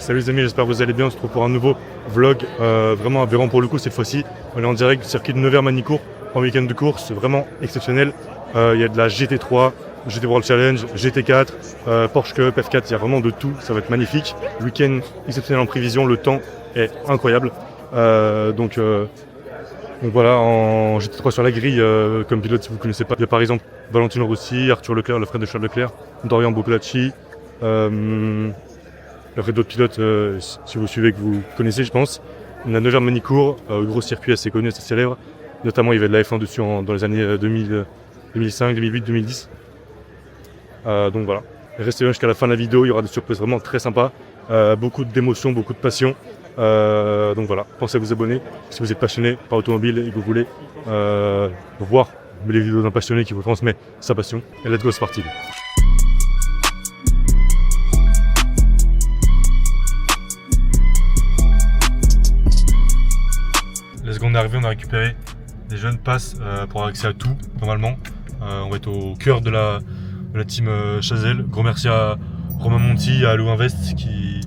Salut les amis, j'espère que vous allez bien. On se retrouve pour un nouveau vlog, vraiment aberrant pour le coup cette fois-ci. On est en direct du circuit de Nevers-Manicourt en week-end de course, c'est vraiment exceptionnel. Il y a de la GT3, GT World Challenge, GT4, Porsche Cup, F4, il y a vraiment de tout, ça va être magnifique. Week-end exceptionnel en prévision, le temps est incroyable. Donc voilà, en GT3 sur la grille, comme pilote si vous ne connaissez pas, il y a par exemple Valentino Rossi, Arthur Leclerc, le frère de Charles Leclerc, Dorian Boccolacci, après d'autres pilotes, si vous suivez, que vous connaissez je pense. On a Nevers-Manicourt, gros circuit assez connu, assez célèbre. Notamment il y avait de la F1 dessus dans les années 2005, 2008, 2010. Donc voilà, restez bien jusqu'à la fin de la vidéo, il y aura des surprises vraiment très sympas. Beaucoup d'émotions, beaucoup de passion. Donc voilà, pensez à vous abonner si vous êtes passionné par l'automobile et que vous voulez voir les vidéos d'un passionné qui vous transmet sa passion. Et let's go, c'est parti. La seconde arrivée, on a récupéré des jeunes passes pour avoir accès à tout, normalement. On va être au cœur de la team Chazelle. Gros merci à Romain Monti, à Louis Invest qui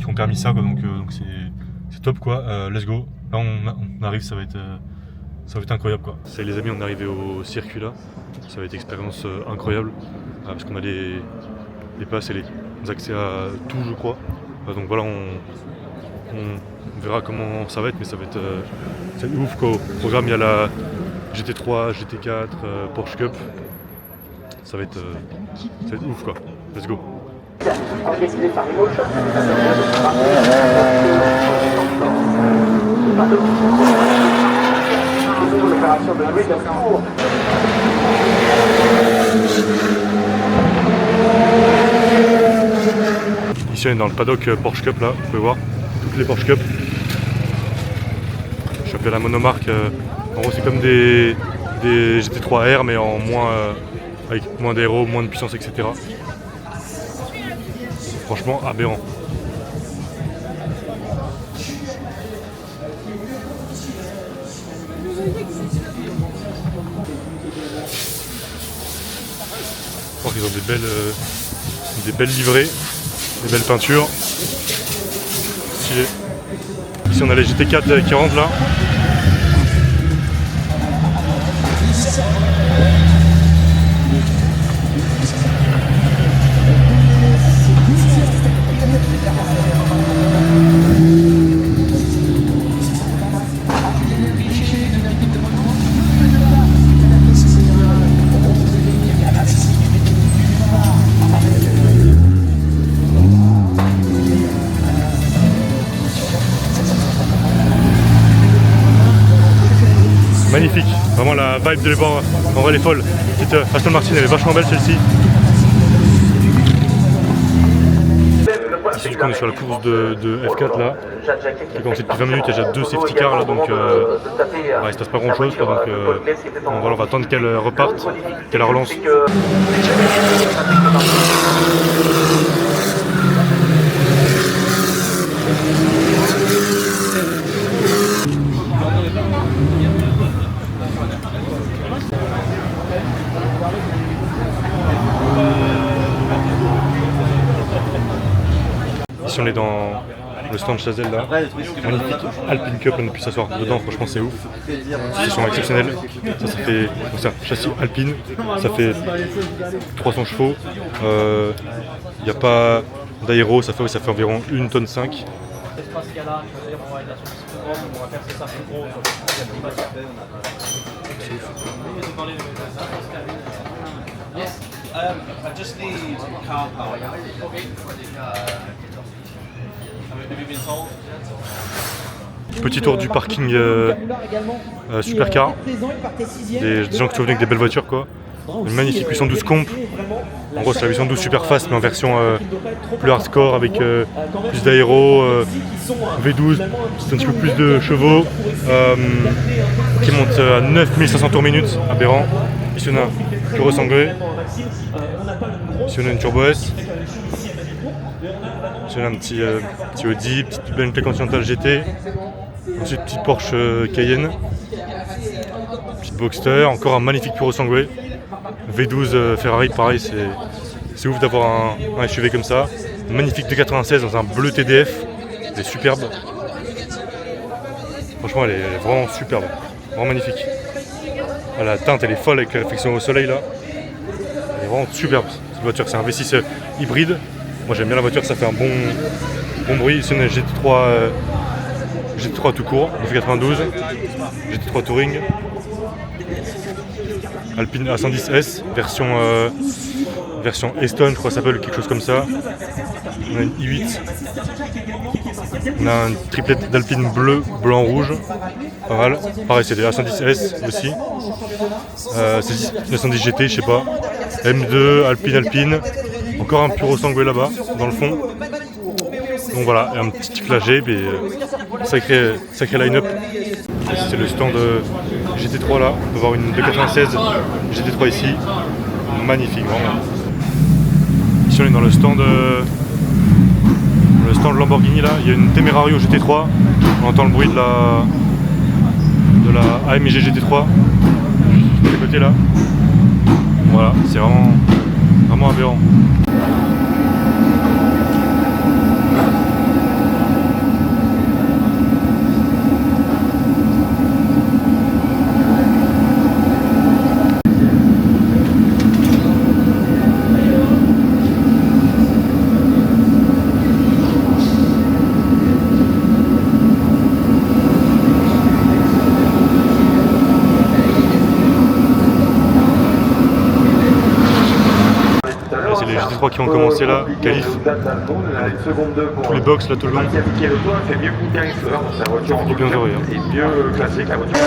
ont permis ça, quoi. Donc c'est top, quoi. Let's go. Là on arrive, ça va être incroyable, quoi. Ça y est les amis, on est arrivé au circuit là. Ça va être une expérience incroyable parce qu'on a les passes et les accès à tout, je crois. Donc voilà, on verra comment ça va être, mais ça va être ouf, quoi. Au programme, il y a la GT3, GT4, Porsche Cup. Ça va être ouf, quoi. Let's go. Ici on est dans le paddock Porsche Cup, là, vous pouvez voir toutes les Porsche Cup. Je suis à la monomarque. En gros c'est comme des GT3R mais en moins, avec moins d'aéro, moins de puissance, etc. Franchement aberrant. Je pense qu'ils ont des belles livrées, des belles peintures. Stylé. Ici on a les GT4 qui rentrent là. Magnifique, vraiment la vibe de les voir, en vrai elle est folle. Cette Aston Martin elle est vachement belle celle-ci. Ici du coup on est sur la course de F4 là, qui a commencé depuis 20 minutes, il y a déjà 2 safety cars là, donc il se passe pas grand chose, quoi, donc voilà, on va attendre qu'elle reparte, qu'elle relance. Ici on est dans le stand Chazelle là, magnifique Alpine Cup, on a pu s'asseoir dedans, franchement c'est ouf. Ils sont exceptionnels, ça fait un châssis Alpine, ça fait 300 chevaux, il n'y a pas d'aéro, ça fait environ 1,5 tonne. I just need car power. Petit tour du parking Supercar. Des gens qui sont venus avec des belles voitures, quoi. Une magnifique 812 comp. En gros c'est la 812 super fast mais en version plus hardcore avec plus d'aéro, V12, c'est un petit peu plus de chevaux, qui monte à 9500 tours minute, aberrant. Ici on a un Puro Sangue, ici on a une Turbo S, ici on a un petit Audi, petite Bentley Continental GT, ensuite petite Porsche Cayenne, petite Boxster, encore un magnifique Puro Sangue. V12 Ferrari, pareil, c'est ouf d'avoir un SUV comme ça. magnifique 296 dans un bleu TDF, elle est superbe. Franchement elle est vraiment superbe, vraiment magnifique. La teinte elle est folle avec la réflexion au soleil là. Elle est vraiment superbe cette voiture, c'est un V6 hybride. Moi j'aime bien la voiture, ça fait un bon bruit. Ici on a GT3 tout court, F92, GT3 Touring, Alpine A110S, version Eston je crois que ça s'appelle, quelque chose comme ça. On a une i8, on a un triplette d'Alpine bleu, blanc, rouge, pas mal. Pareil c'est des A110S aussi, c'est 910 GT je sais pas, M2, Alpine, encore un Puro Sangue là-bas dans le fond. Donc voilà, un petit flagey, mais sacré line-up. C'est le stand GT3 là, on peut voir une 296 GT3 ici, magnifique vraiment. Ici on est dans le stand Lamborghini là, il y a une Temerario GT3, on entend le bruit de la AMG GT3 de ce côté là. Voilà, c'est vraiment aberrant. C'est les GT3 qui ont commencé là, qualif. Tous les box là tout le long. C'est mieux goûter un expert, c'est la voiture en bien heureux. c'est mieux classé que la voiture.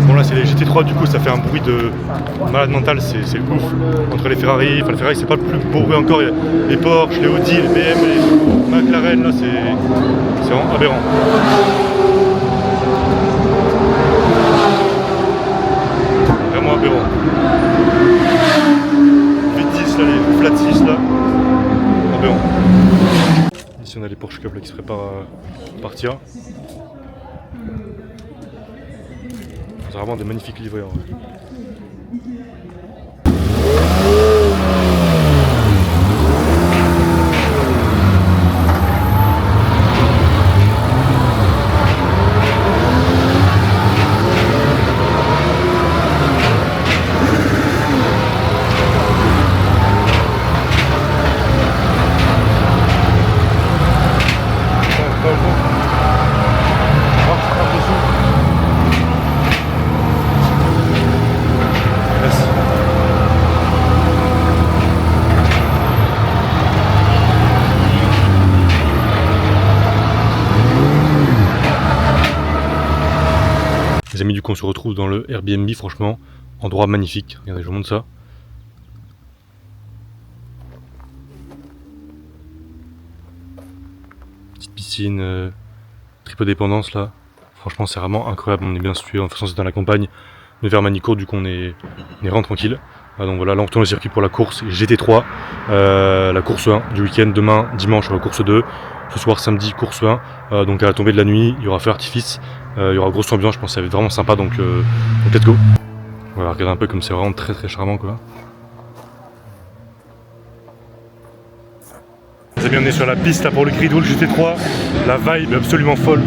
Bon là c'est les GT3 du coup ça fait un bruit de malade mental, c'est ouf. Entre les Ferrari, enfin les Ferrari c'est pas le plus beau bruit encore, il y a les Porsche, les Audi, les BM, les McLaren là c'est vraiment aberrant. Vraiment aberrant. V10 là, les Flat 6 là, aberrant. Ici on a les Porsche Cup là, qui se préparent à partir. C'est vraiment des magnifiques livrets. Les amis, du coup on se retrouve dans le Airbnb, franchement, endroit magnifique. Regardez, je vous montre ça. Petite piscine, tripodépendance là. Franchement c'est vraiment incroyable, on est bien situé, de toute façon c'est dans la campagne de Vermanicourt, du coup on est vraiment tranquille. Donc voilà, là on retourne au circuit pour la course GT3, la course 1 du week-end, demain dimanche la course 2, ce soir samedi course 1, donc à la tombée de la nuit il y aura feu d'artifice, il y aura grosse ambiance, je pense que ça va être vraiment sympa, donc let's go. Voilà, regardez un peu comme c'est vraiment très charmant quoi. Les amis, on est sur la piste là pour le Grid Wall GT3, la vibe est absolument folle.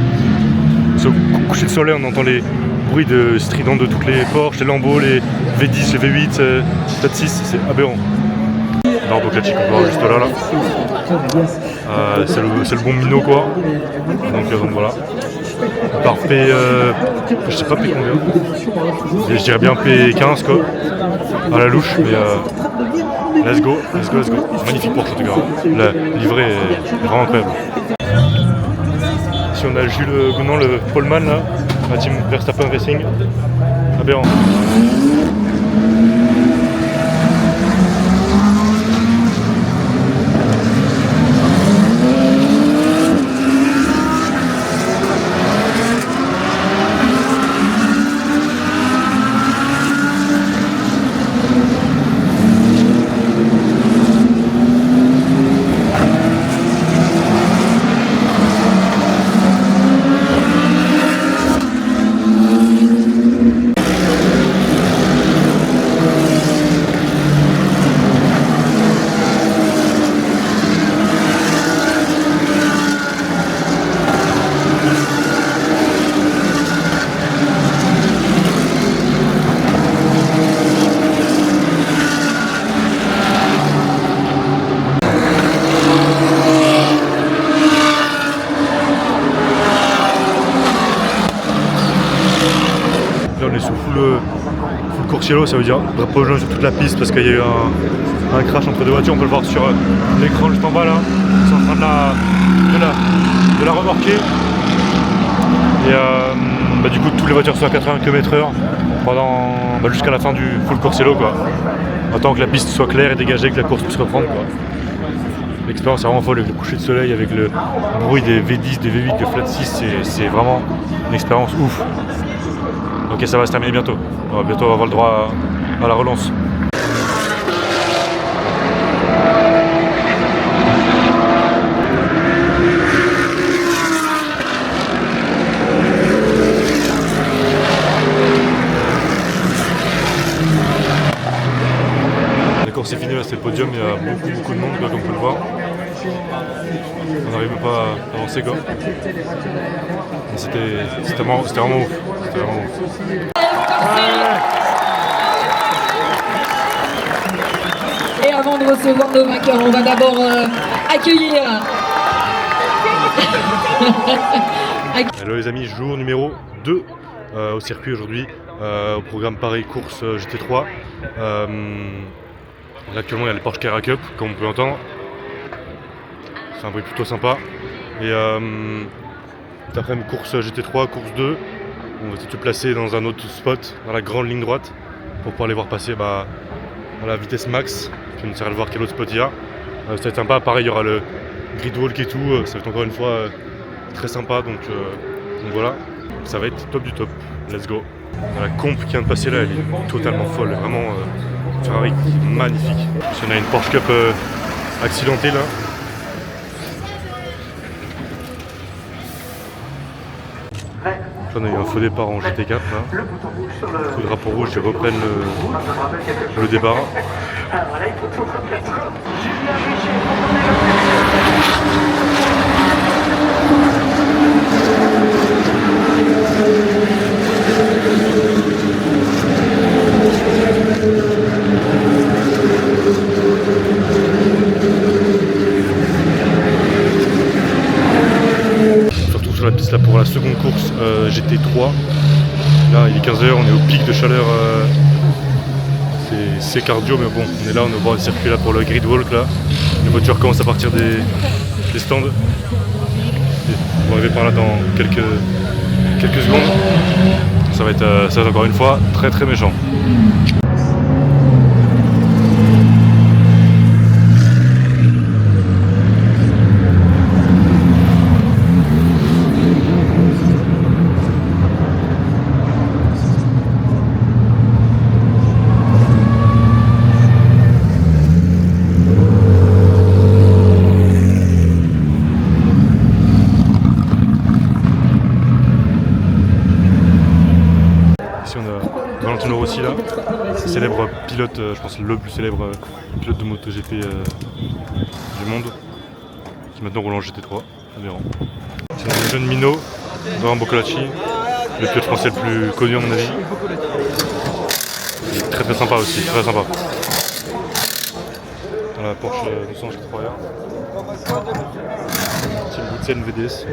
Au coucher de soleil on entend les bruits de stridents de toutes les Porsche, les Lambo, les V10, les V8, Flat 6, c'est aberrant. Bordeaux classique, on peut voir juste là. C'est le bon minot quoi. Donc voilà. Parfait, je sais pas P combien. Je dirais bien P15 quoi. À la louche, mais let's go. Magnifique Porsche en tout cas. La livrée est vraiment incroyable. Ici on a Jules Gounon, le poleman là, la team Verstappen Racing. Aberrant. full Courciello, ça veut dire drapeau jaune sur toute la piste parce qu'il y a eu un crash entre deux voitures. On peut le voir sur l'écran juste en bas là. Ils sont en train de la remorquer. Et du coup toutes les voitures sont à 80 km/h pendant jusqu'à la fin du full Courciello quoi. Autant que la piste soit claire et dégagée, que la course puisse reprendre quoi. L'expérience est vraiment folle avec le coucher de soleil, avec le bruit des V10, des V8, des Flat 6, c'est vraiment une expérience ouf. Ok, ça va se terminer bientôt. Bientôt on va avoir le droit à la relance. C'est fini là, c'est le podium, il y a beaucoup de monde là, comme on peut le voir. On n'arrive pas à avancer quoi. C'était vraiment ouf. C'était vraiment ouf. Et avant de recevoir nos vainqueurs, on va d'abord accueillir. Hello les amis, jour numéro 2 au circuit aujourd'hui, au programme Paris course GT3. Là, actuellement il y a le Porsche Carrera Cup comme on peut l'entendre. C'est un bruit plutôt sympa. Et après course GT3, course 2, on va se placer dans un autre spot, dans la grande ligne droite, pour pouvoir les voir passer à la vitesse max. Puis on essaiera de voir quel autre spot il y a. Ça va être sympa, pareil il y aura le grid walk et tout, ça va être encore une fois très sympa donc voilà, ça va être top du top. Let's go. La comp qui vient de passer là, elle est totalement folle, vraiment Ferrari magnifique. On a une Porsche Cup accidentée là. On a eu un faux départ en GT4 là. Coup de drapeau rouge, ils reprennent le départ. Sur la piste là pour la seconde course GT3. Là il est 15h, on est au pic de chaleur, c'est cardio mais bon on est là, on est au bord du circuit là pour le grid walk là. Les voitures commencent à partir des stands. On va arriver par là dans quelques secondes. Ça va être encore une fois très méchant. Ici on a Valentino Rossi là, célèbre pilote, je pense le plus célèbre pilote de MotoGP du monde, qui maintenant roule en GT3, adhérent. C'est le jeune Mino, Laurent Boccolacci, le pilote français le plus connu à mon avis. Il est très sympa aussi, très sympa. Dans la Porsche 200 GT3R. C'est une Goodsen VDS.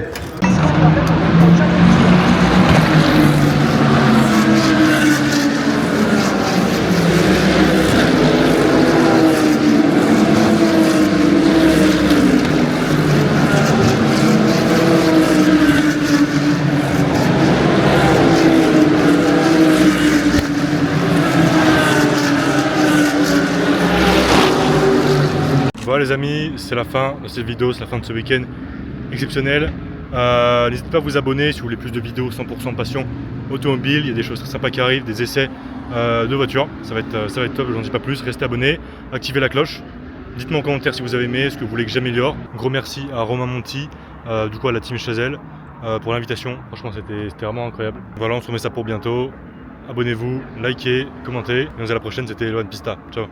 Voilà les amis, c'est la fin de cette vidéo, c'est la fin de ce week-end exceptionnel. N'hésitez pas à vous abonner si vous voulez plus de vidéos 100% passion automobile. Il y a des choses très sympas qui arrivent, des essais de voitures. Ça va être top, j'en dis pas plus. Restez abonnés, activez la cloche. Dites-moi en commentaire si vous avez aimé, ce que vous voulez que j'améliore. Gros merci à Romain Monti, du coup à la team Chazelle, pour l'invitation. Franchement c'était vraiment incroyable. Voilà, on se remet ça pour bientôt. Abonnez-vous, likez, commentez. Et on se dit à la prochaine, c'était Eloane Pista. Ciao.